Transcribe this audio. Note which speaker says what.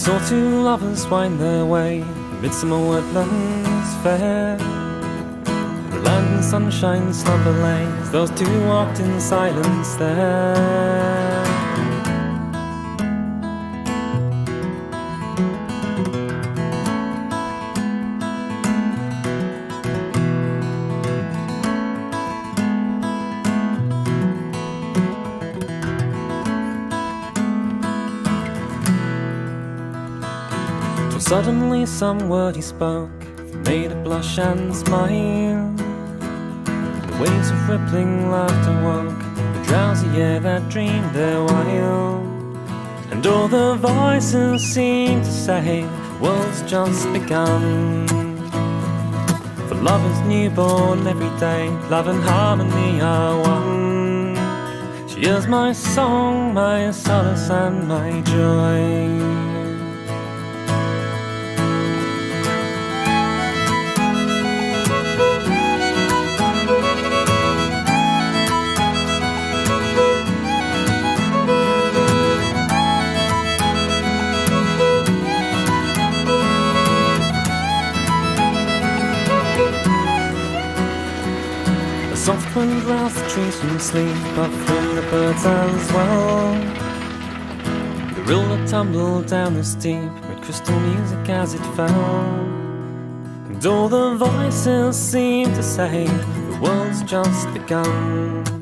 Speaker 1: saw two lovers wind their way midsummer woodlands fair. The land and sunshine slumber lay as those two walked in silence there. Suddenly some word he spoke that made her blush and smile. The waves of rippling laughter woke the drowsy air that dreamed there while. And all the voices seemed to say the world's just begun. For love is newborn every day, love and harmony are one. She is my song, my solace and my joy. Soft wind roused the trees from sleep, buffering the birds as well. The rill that tumbled down the steep made crystal music as it fell. And all the voices seemed to say the world's just begun.